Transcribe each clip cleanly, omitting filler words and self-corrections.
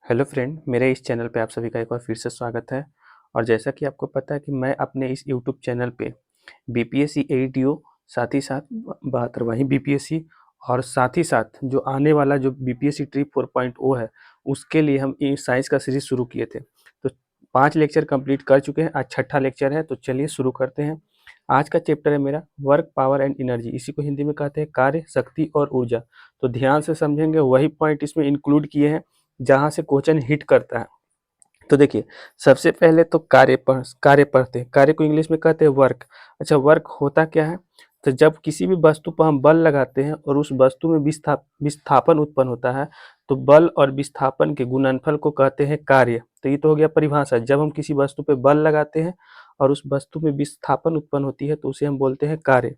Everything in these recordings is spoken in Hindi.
हेलो फ्रेंड, मेरे इस चैनल पे आप सभी का एक बार फिर से स्वागत है। और जैसा कि आपको पता है कि मैं अपने इस यूट्यूब चैनल पे बीपीएससी एडीओ, साथ ही साथ 72वीं बीपीएससी और साथ ही साथ जो आने वाला जो बीपीएससी ट्री 4.0 है, उसके लिए हम साइंस का सीरीज शुरू किए थे। तो 5 लेक्चर कंप्लीट कर चुके हैं, आज छठा लेक्चर है। तो चलिए शुरू करते हैं। आज का चैप्टर है मेरा वर्क, पावर एंड एनर्जी। इसी को हिंदी में कहते हैं कार्य, शक्ति और ऊर्जा। तो ध्यान से समझेंगे, वही पॉइंट इसमें इंक्लूड किए हैं जहां से क्वेश्चन हिट करता है। तो देखिए, सबसे पहले तो कार्य पढ़ते हैं। कार्य को इंग्लिश में कहते हैं वर्क। अच्छा, वर्क होता क्या है? तो जब किसी भी वस्तु पर हम बल लगाते हैं और उस वस्तु में विस्थापन उत्पन्न होता है, तो बल और विस्थापन के गुणनफल को कहते हैं कार्य। तो ये तो हो गया परिभाषा। जब हम किसी वस्तु पे बल लगाते हैं और उस वस्तु में विस्थापन उत्पन्न होती है, तो उसे हम बोलते हैं कार्य।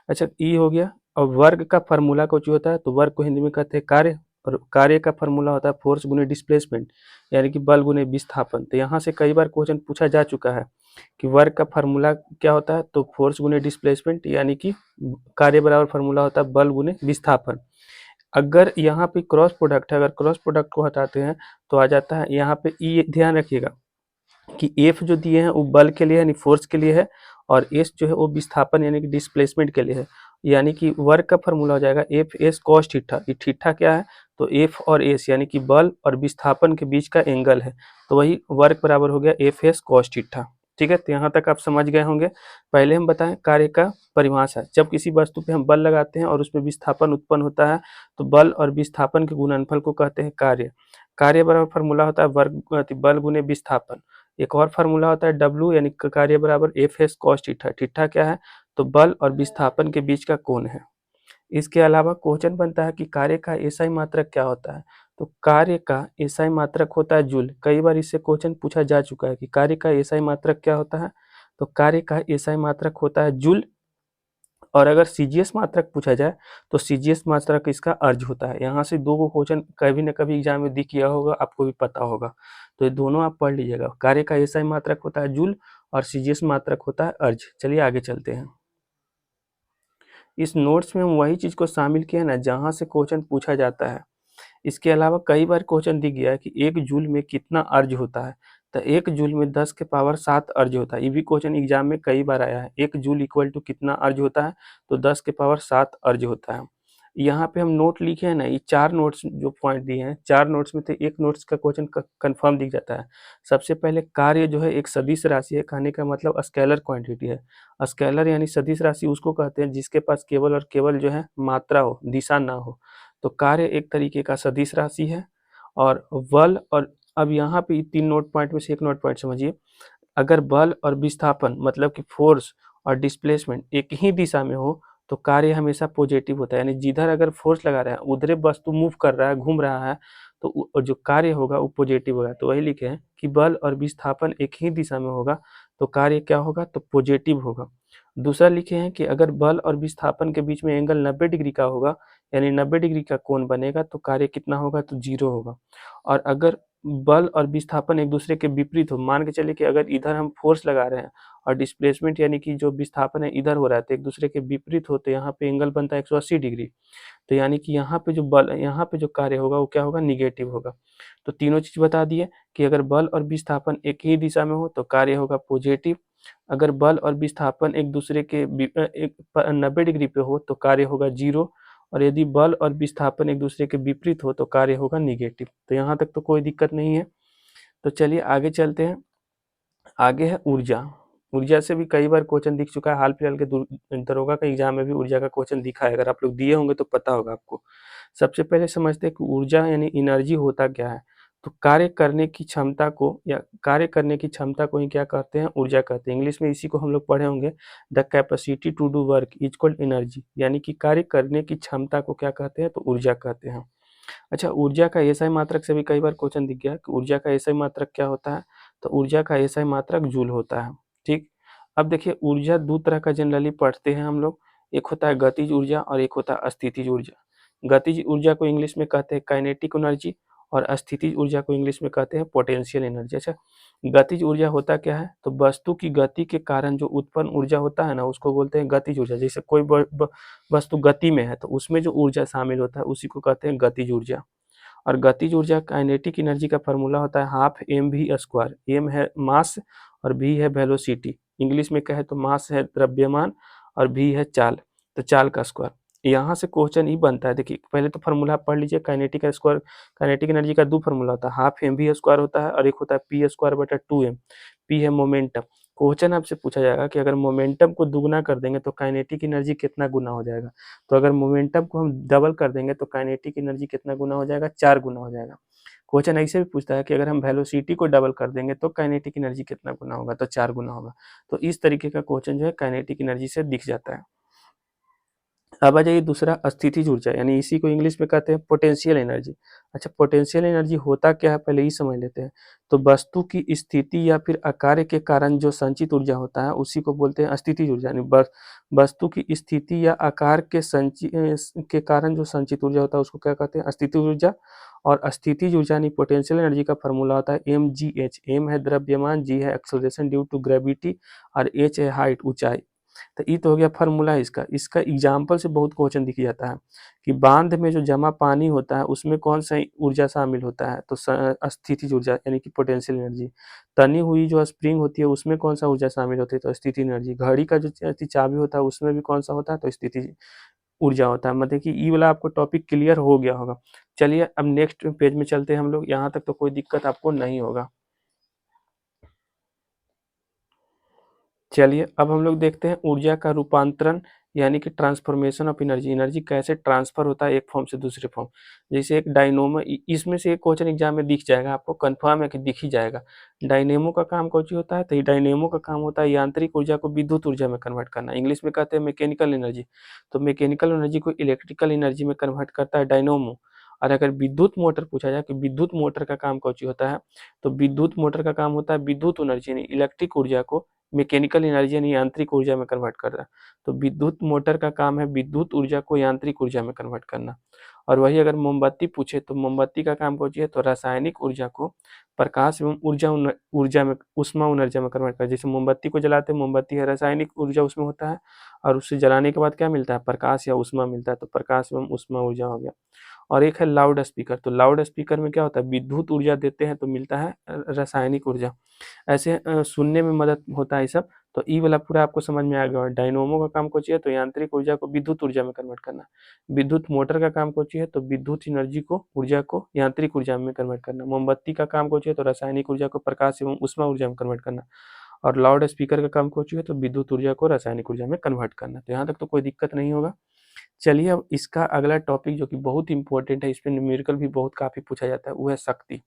अच्छा, ये हो गया। और वर्ग का फार्मूला कुछ होता है, तो वर्ग को हिंदी में कहते हैं कार्य। और कार्य का फार्मूला होता है फोर्स गुने डिस्प्लेसमेंट, यानी कि बल गुने विस्थापन। तो यहाँ से कई बार क्वेश्चन पूछा जा चुका है कि वर्ग का फार्मूला क्या होता है, तो फोर्स गुने डिस्प्लेसमेंट, यानी कि कार्य बराबर फार्मूला होता है बल गुने विस्थापन। अगर यहाँ पे क्रॉस प्रोडक्ट है, अगर क्रॉस प्रोडक्ट को हटाते हैं तो आ जाता है यहाँ पे ई। ध्यान रखिएगा कि एफ जो दिए हैं वो बल के लिए है, यानी फोर्स के लिए है, और एस जो है वो विस्थापन यानी कि डिस्प्लेसमेंट के लिए है। यानी कि वर्क का फॉर्मूला हो जाएगा एफ एस कॉस थीटा। ये थीटा क्या है? तो एफ और एस यानी कि बल और विस्थापन के बीच का एंगल है। तो वही वर्क बराबर हो गया एफ एस कॉस थीटा। ठीक है, तो यहाँ तक आप समझ गए होंगे। पहले हम बताएं कार्य का परिभाषा। जब किसी वस्तु पे हम बल लगाते हैं और उसमें विस्थापन उत्पन्न होता है, तो बल और विस्थापन के गुणनफल को कहते हैं कार्य। कार्य बराबर फार्मूला होता है वर्ग बल गुने विस्थापन। एक और फार्मूला होता है डब्ल्यू, यानी कार्य बराबर F S cos theta. Theta क्या है? तो बल और विस्थापन के बीच का कोण है। इसके अलावा क्वेश्चन बनता है कि कार्य का एसआई मात्रक क्या होता है। तो कार्य का एसआई मात्रक होता है जूल। कई बार इससे क्वेश्चन पूछा जा चुका है कि कार्य का एसआई मात्रक क्या होता है। तो कार्य का एसआई मात्रक होता है जूल। और अगर सीजीएस मात्रक पूछा जाए तो सीजीएस मात्रक इसका अर्ज होता है। यहाँ से दो क्वेश्चन कभी न कभी एग्जाम में दिख गया होगा, आपको भी पता होगा। तो ये दोनों आप पढ़ लीजिएगा। कार्य का एसआई मात्रक होता है जूल और सीजीएस मात्रक होता है अर्ज। चलिए आगे चलते हैं। इस नोट्स में हम वही चीज को शामिल किए हैं ना जहाँ से क्वेश्चन पूछा जाता है। इसके अलावा कई बार क्वेश्चन दिख गया है कि 1 जूल में कितना अर्ज होता है। तो 1 जूल में 10 के पावर 7 अर्ज होता है। ये भी क्वेश्चन एग्जाम में कई बार आया है। 1 जूल इक्वल टू कितना अर्ज होता है, तो 10 के पावर 7 अर्ज होता है। यहाँ पे हम नोट लिखे हैं ना, ये 4 नोट्स जो पॉइंट दिए हैं, 4 नोट्स में से एक नोट्स का क्वेश्चन कंफर्म दिख जाता है। सबसे पहले कार्य जो है एक सदिश राशि है। कहने का मतलब स्केलर क्वांटिटी है। स्केलर यानी सदिश राशि उसको कहते हैं जिसके पास केवल और केवल जो है मात्रा हो, दिशा ना हो। तो कार्य एक तरीके का सदिश राशि है। और बल और अब यहाँ पे 3 नोट पॉइंट में से एक नोट पॉइंट समझिए। अगर बल और विस्थापन मतलब कि फोर्स और डिस्प्लेसमेंट एक ही दिशा में हो, तो कार्य हमेशा पॉजिटिव होता है। यानी जिधर अगर फोर्स लगा रहा है उधर वस्तु मूव कर रहा है, घूम रहा है, तो जो कार्य होगा वो पॉजिटिव होगा। तो वही लिखे हैं कि बल और विस्थापन एक ही दिशा में होगा तो कार्य क्या होगा, तो पॉजिटिव होगा। दूसरा लिखे हैं कि अगर बल और विस्थापन के बीच में एंगल 90 डिग्री का होगा, यानी 90 डिग्री का कोण बनेगा, तो कार्य कितना होगा, तो 0 होगा। और अगर बल और विस्थापन एक दूसरे के विपरीत हो, मान के चलिए कि अगर इधर हम फोर्स लगा रहे हैं और डिस्प्लेसमेंट यानी कि जो विस्थापन है इधर हो रहा है, तो एक दूसरे के विपरीत हो, तो यहाँ पे एंगल बनता है 180 डिग्री। तो यानी कि यहाँ पे जो कार्य होगा वो क्या होगा, निगेटिव होगा। तो तीनों चीज बता दिए कि अगर बल और विस्थापन एक ही दिशा में हो तो कार्य होगा पॉजिटिव। अगर बल और विस्थापन एक दूसरे के 90 डिग्री पे हो तो कार्य होगा 0। और यदि बल और विस्थापन एक दूसरे के विपरीत हो तो कार्य होगा निगेटिव। तो यहाँ तक तो कोई दिक्कत नहीं है। तो चलिए आगे चलते हैं। आगे है ऊर्जा। ऊर्जा से भी कई बार क्वेश्चन दिख चुका है। हाल फिलहाल के दरोगा का एग्जाम में भी ऊर्जा का क्वेश्चन दिखा है। अगर आप लोग दिए होंगे तो पता होगा आपको। सबसे पहले समझते हैं कि ऊर्जा यानी एनर्जी होता क्या है। तो कार्य करने की क्षमता को या कार्य करने की क्षमता को ही क्या कहते हैं, ऊर्जा कहते हैं। इंग्लिश में इसी को हम लोग पढ़े होंगे, the capacity to do work is called energy. यानी कि कार्य करने की क्षमता को क्या कहते हैं, तो ऊर्जा कहते हैं। अच्छा, ऊर्जा का एसआई मात्रक से भी कई बार क्वेश्चन दिख गया कि ऊर्जा का एसआई मात्रक क्या होता है। तो ऊर्जा का एसआई मात्रक जूल होता है। ठीक। अब देखिए, ऊर्जा दो तरह का जनरली पढ़ते हैं हम लोग। एक होता है गतिज ऊर्जा और एक होता है स्थितिज ऊर्जा। गतिज ऊर्जा को इंग्लिश में कहते हैं काइनेटिक एनर्जी और स्थितिज ऊर्जा को इंग्लिश में कहते हैं पोटेंशियल एनर्जी। अच्छा, गतिज ऊर्जा होता क्या है, तो वस्तु की गति के कारण जो उत्पन्न ऊर्जा होता है ना, उसको बोलते हैं गतिज ऊर्जा। जैसे कोई वस्तु गति में है तो उसमें जो ऊर्जा शामिल होता है उसी को कहते हैं गतिज ऊर्जा। और गतिज ऊर्जा काइनेटिक एनर्जी का फार्मूला होता है half m v square. M है मास और वी है वेलोसिटी, इंग्लिश में कहे तो मास है द्रव्यमान और वी है चाल, तो चाल का स्क्वायर। यहाँ से क्वेश्चन ही बनता है। देखिए पहले तो फार्मूला आप पढ़ लीजिए, काइनेटिक का स्क्वायर, काइनेटिक एनर्जी का दो फार्मूला होता है, हाफ एम वी स्क्वायर होता है और एक होता है पी स्क्वायर बटा 2m। पी है मोमेंटम। क्वेश्चन आपसे पूछा जाएगा कि अगर मोमेंटम को दुगना कर देंगे तो काइनेटिक एनर्जी कितना गुना हो जाएगा। तो अगर मोमेंटम को हम डबल कर देंगे तो काइनेटिक एनर्जी कितना गुना हो जाएगा, 4 गुना हो जाएगा। क्वेश्चन ऐसे भी पूछता है कि अगर हम वेलोसिटी को डबल कर देंगे तो काइनेटिक एनर्जी कितना गुना होगा, तो 4 गुना होगा। तो इस तरीके का क्वेश्चन जो है काइनेटिक एनर्जी से दिख जाता है। अब आ जाइए दूसरा, स्थितिज ऊर्जा, यानी इसी को इंग्लिश में कहते हैं पोटेंशियल एनर्जी। अच्छा, पोटेंशियल एनर्जी होता क्या है पहले ही समझ लेते हैं। तो वस्तु की स्थिति या फिर आकार के कारण जो संचित ऊर्जा होता है उसी को बोलते हैं स्थितिज ऊर्जा। यानी वस्तु की स्थिति या आकार के कारण जो संचित ऊर्जा होता है उसको क्या कहते हैं, स्थितिज ऊर्जा। और स्थितिज ऊर्जा यानी पोटेंशियल एनर्जी का फॉर्मूला होता है mgh। एम है द्रव्यमान, जी है एक्सेलरेशन ड्यू टू ग्रेविटी और h है हाइट, ऊंचाई। तो ये तो हो गया फार्मूला इसका। इसका एग्जाम्पल से बहुत क्वेश्चन दिख जाता है कि बांध में जो जमा पानी होता है उसमें कौन सा ऊर्जा शामिल होता है, तो स्थितिज ऊर्जा यानी कि पोटेंशियल एनर्जी। तनी हुई जो स्प्रिंग होती है उसमें कौन सा ऊर्जा शामिल होती है, तो स्थितिज एनर्जी। घड़ी का जो चाबी होता है उसमें भी कौन सा होता है, तो स्थितिज ऊर्जा होता है। मतलब कि ये वाला आपको टॉपिक क्लियर हो गया होगा। चलिए अब नेक्स्ट पेज में चलते हैं हम लोग, यहाँ तक तो कोई दिक्कत आपको नहीं होगा। चलिए अब हम लोग देखते हैं ऊर्जा का रूपांतरण, यानी कि ट्रांसफॉर्मेशन ऑफ एनर्जी। एनर्जी कैसे ट्रांसफर होता है एक फॉर्म से दूसरे फॉर्म। जैसे एक डायनोमो, इसमें से एक क्वेश्चन एग्जाम में दिख जाएगा, आपको कंफर्म है कि दिख ही जाएगा। डायनेमो का काम कौन सी होता है, तो ये डायनेमो का काम होता है यांत्रिक ऊर्जा को विद्युत ऊर्जा में कन्वर्ट करना। इंग्लिश में कहते हैं मैकेनिकल एनर्जी। तो मैकेनिकल एनर्जी को इलेक्ट्रिकल एनर्जी में कन्वर्ट करता है डायनोमो। और अगर विद्युत मोटर पूछा जाए कि विद्युत मोटर का काम कौन सी होता है, तो विद्युत मोटर का काम होता है विद्युत एनर्जी यानी इलेक्ट्रिक ऊर्जा को मैकेनिकल एनर्जी यानी यांत्रिक ऊर्जा में कन्वर्ट कर रहा है। तो विद्युत मोटर का काम है विद्युत ऊर्जा को यांत्रिक ऊर्जा में कन्वर्ट करना। और वही अगर मोमबत्ती पूछे तो मोमबत्ती का काम कौन है, तो रासायनिक ऊर्जा को प्रकाश एवं ऊर्जा में उष्मा ऊर्जा में कन्वर्ट कर। जैसे मोमबत्ती को जलाते हैं, मोमबत्ती है रासायनिक ऊर्जा उसमें होता है और उससे जलाने के बाद क्या मिलता है, प्रकाश या उष्मा मिलता है, तो प्रकाश एवं उष्मा ऊर्जा हो गया। और एक है लाउड स्पीकर। तो लाउड स्पीकर में क्या होता है, विद्युत ऊर्जा देते हैं तो मिलता है रासायनिक ऊर्जा। ऐसे सुनने में मदद होता है ये सब। तो ई वाला पूरा आपको समझ में आ गया। डायनोमो का काम कौन है, तो यांत्रिक ऊर्जा को विद्युत ऊर्जा में कन्वर्ट करना। विद्युत मोटर का काम कौन है, तो विद्युत एनर्जी को ऊर्जा को यांत्रिक ऊर्जा में कन्वर्ट करना। मोमबत्ती का काम कौन है, तो रासायनिक ऊर्जा को प्रकाश एवं उष्मा ऊर्जा में कन्वर्ट करना। और लाउड स्पीकर का काम कौन है, तो विद्युत ऊर्जा को रासायनिक ऊर्जा में कन्वर्ट करना। तो यहाँ तक तो कोई दिक्कत नहीं होगा। चलिए अब इसका अगला टॉपिक जो कि बहुत इंपॉर्टेंट है, इसमें न्यूमेरिकल भी बहुत काफी पूछा जाता है, वो है शक्ति।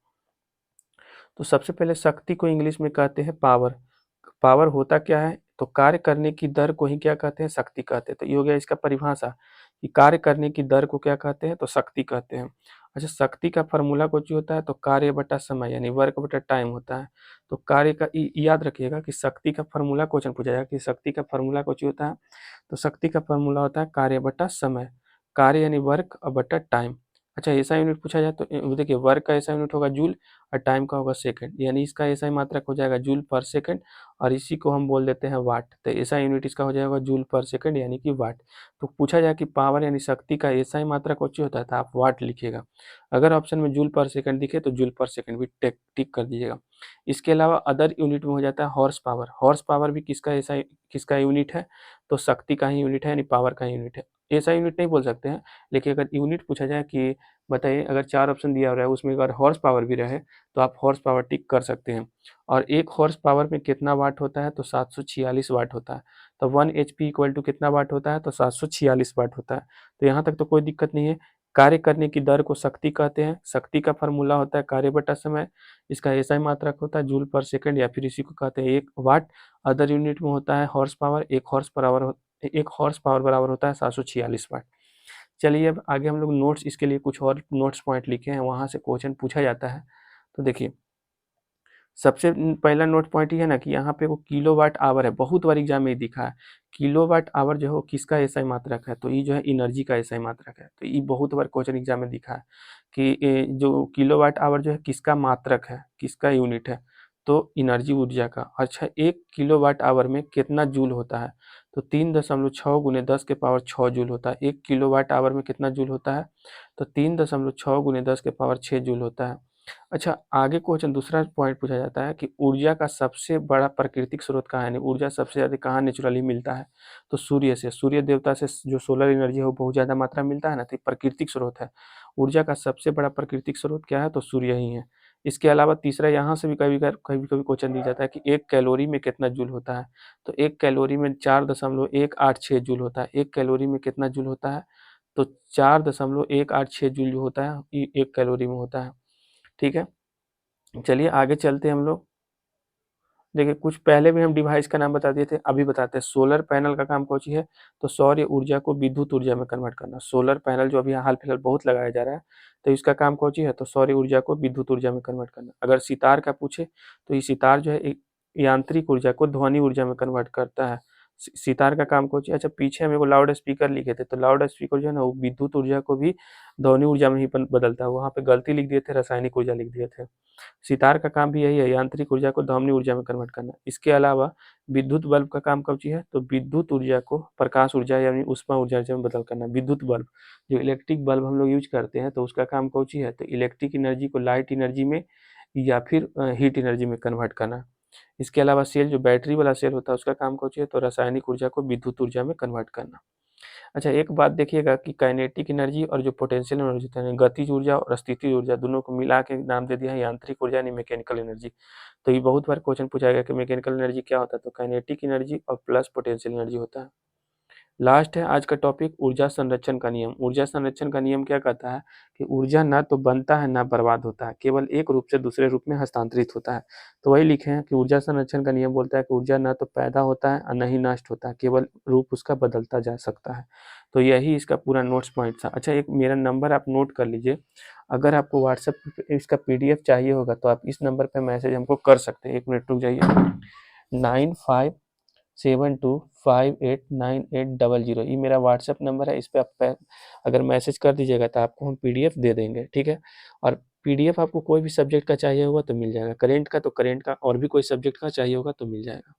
तो सबसे पहले शक्ति को इंग्लिश में कहते हैं पावर। पावर होता क्या है, तो कार्य करने की दर को ही क्या कहते हैं, शक्ति कहते हैं। तो ये हो गया इसका परिभाषा कि कार्य करने की दर को क्या कहते हैं, तो शक्ति कहते हैं। अच्छा, शक्ति का फॉर्मूला कुछ होता है, तो कार्य बटा समय यानी वर्क बटा टाइम होता है। तो कार्य का याद रखिएगा कि शक्ति का फॉर्मूला क्वेश्चन पूछा जाएगा कि शक्ति का फॉर्मूला कुछ होता है, तो शक्ति का फॉर्मूला होता है कार्य बटा समय। कार्य यानी वर्क और बटा टाइम। अच्छा, ऐसा यूनिट पूछा जाए तो देखिए वर्क का ऐसा यूनिट होगा जूल और टाइम का होगा सेकंड, यानी इसका ऐसा मात्रक हो जाएगा जूल पर सेकंड और इसी को हम बोल देते हैं वाट। तो ऐसा यूनिट इसका हो जाएगा जूल पर सेकंड यानी कि वाट। तो पूछा जाए कि पावर यानी शक्ति का ऐसा ही मात्रक कौन होता है, तो आप वाट लिखिएगा। अगर ऑप्शन में जूल पर सेकंड दिखे तो जूल पर सेकंड भी टिक कर दीजिएगा। इसके अलावा अदर यूनिट में हो जाता है हॉर्स पावर। हॉर्स पावर भी किसका यूनिट है, तो शक्ति का ही यूनिट है यानी पावर का यूनिट है। ऐसा यूनिट नहीं बोल सकते हैं, लेकिन अगर यूनिट पूछा जाए कि बताइए अगर 4 ऑप्शन दिया हुआ है उसमें अगर हॉर्स पावर भी रहे तो आप हॉर्स पावर टिक कर सकते हैं। और एक हॉर्स पावर में कितना वाट होता है, तो 746 वाट होता है। तो 1 एचपी इक्वल टू कितना वाट होता है, तो 746 वाट होता है। तो यहाँ तक तो कोई दिक्कत नहीं है। कार्य करने की दर को शक्ति कहते हैं। शक्ति का फॉर्मूला होता है कार्य बटा समय। इसका ऐसा ही मात्रक होता है जूल पर सेकंड या फिर इसी को कहते हैं 1 वाट। अदर यूनिट में होता है हॉर्स पावर। एक हॉर्स पावर बराबर होता है 746 वाट। चलिए अब आगे हम लोग नोट्स, इसके लिए कुछ और नोट्स पॉइंट लिखे हैं, वहाँ से क्वेश्चन पूछा जाता है। तो देखिए सबसे पहला नोट पॉइंट ये है ना कि यहाँ पे वो किलोवाट आवर है, बहुत बार एग्जाम में दिखा है। किलोवाट आवर जो है वो किसका एसआई मात्रक है, तो ये जो है एनर्जी का एसआई मात्रक है। तो ये बहुत बार क्वेश्चन एग्जाम में दिखा है कि जो किलोवाट आवर जो है किसका मात्रक है, किसका यूनिट है, तो एनर्जी ऊर्जा का। अच्छा, 1 किलोवाट आवर में कितना जूल होता है, तो 3.6 गुने 10 के पावर 6 जूल होता है। 1 किलोवाट आवर में कितना जूल होता है? तो 3.6 गुने 10 के पावर 6 जूल होता है। अच्छा, आगे क्वेश्चन दूसरा पॉइंट पूछा जाता है कि ऊर्जा का सबसे बड़ा प्राकृतिक स्रोत कहाँ है, यानी ऊर्जा सबसे ज़्यादा कहाँ नेचुरली मिलता है? तो सूर्य से, सूर्य देवता से जो सोलर एनर्जी है वो बहुत ज़्यादा मात्रा में मिलता है ना, तो ये प्राकृतिक स्रोत है। ऊर्जा का सबसे बड़ा प्राकृतिक स्रोत क्या है? तो सूर्य ही है। इसके अलावा तीसरा यहाँ से भी कभी-कभी क्वेश्चन दिया जाता है कि 1 कैलोरी में कितना जूल होता है? तो 1 कैलोरी में 4.186 जूल होता है। 1 कैलोरी में कितना जूल होता है? तो 4.186 जूल जो होता है, ये 1 कैलोरी में होता है। ठीक है? चलिए आगे चलते हैं हम लोग। देखिए, कुछ पहले भी हम डिवाइस का नाम बता दिए थे, अभी बताते हैं। सोलर पैनल का काम कौन सी है? तो सौर ऊर्जा को विद्युत ऊर्जा में कन्वर्ट करना। सोलर पैनल जो अभी हाल फिलहाल बहुत लगाया जा रहा है, तो इसका काम कौन सी है? तो सौर ऊर्जा को विद्युत ऊर्जा में कन्वर्ट करना। अगर सितार का पूछे, तो ये सितार जो है यांत्रिक ऊर्जा को ध्वनि ऊर्जा में कन्वर्ट करता है। सितार का काम कौन सी? अच्छा, पीछे हम एगो लाउड स्पीकर लिखे थे, तो लाउड स्पीकर जो है ना, वो विद्युत ऊर्जा को भी ध्वनि ऊर्जा में ही बदलता है। वहाँ पे गलती लिख दिए थे, रासायनिक ऊर्जा लिख दिए थे। सितार का काम भी यही है, यांत्रिक ऊर्जा को ध्वनि ऊर्जा में कन्वर्ट करना। इसके अलावा विद्युत बल्ब का काम कौन सी है? तो विद्युत ऊर्जा को प्रकाश ऊर्जा यानी ऊष्मा ऊर्जा में बदल करना। विद्युत बल्ब, जो इलेक्ट्रिक बल्ब हम लोग यूज करते हैं, तो उसका काम कौन सी है? तो इलेक्ट्रिक एनर्जी को लाइट एनर्जी में या फिर हीट एनर्जी में कन्वर्ट करना। इसके अलावा सेल, जो बैटरी वाला सेल होता है, उसका काम कौन सी है? तो रासायनिक ऊर्जा को विद्युत ऊर्जा में कन्वर्ट करना। अच्छा, एक बात देखिएगा कि काइनेटिक एनर्जी और जो पोटेंशियल एनर्जी होता है, गतिज ऊर्जा और स्थितिज ऊर्जा, दोनों को मिला के नाम दे दिया है यांत्रिक ऊर्जा यानी मैकेनिकल एनर्जी। तो ये बहुत बार क्वेश्चन पूछा गया कि मैकेनिकल एनर्जी क्या होता है? तो काइनेटिक एनर्जी और प्लस पोटेंशियल एनर्जी होता है। लास्ट है आज का टॉपिक, ऊर्जा संरक्षण का नियम। ऊर्जा संरक्षण का नियम क्या कहता है कि ऊर्जा ना तो बनता है ना बर्बाद होता है, केवल एक रूप से दूसरे रूप में हस्तांतरित होता है। तो वही लिखे हैं कि ऊर्जा संरक्षण का नियम बोलता है कि ऊर्जा ना तो पैदा होता है और न ही नष्ट होता है, केवल रूप उसका बदलता जा सकता है। तो यही इसका पूरा नोट्स पॉइंट था। अच्छा, एक मेरा नंबर आप नोट कर लीजिए। अगर आपको व्हाट्सएप पे इसका पीडीएफ चाहिए होगा, तो आप इस नंबर पर मैसेज हमको कर सकते हैं। 1 मिनट रुक जाइए। 9572589800, ये मेरा व्हाट्सएप नंबर है। इस पे आप अगर मैसेज कर दीजिएगा तो आपको हम पीडीएफ दे देंगे, ठीक है? और पीडीएफ आपको कोई भी सब्जेक्ट का चाहिए होगा तो मिल जाएगा। करेंट का तो करेंट का, और भी कोई सब्जेक्ट का चाहिए होगा तो मिल जाएगा।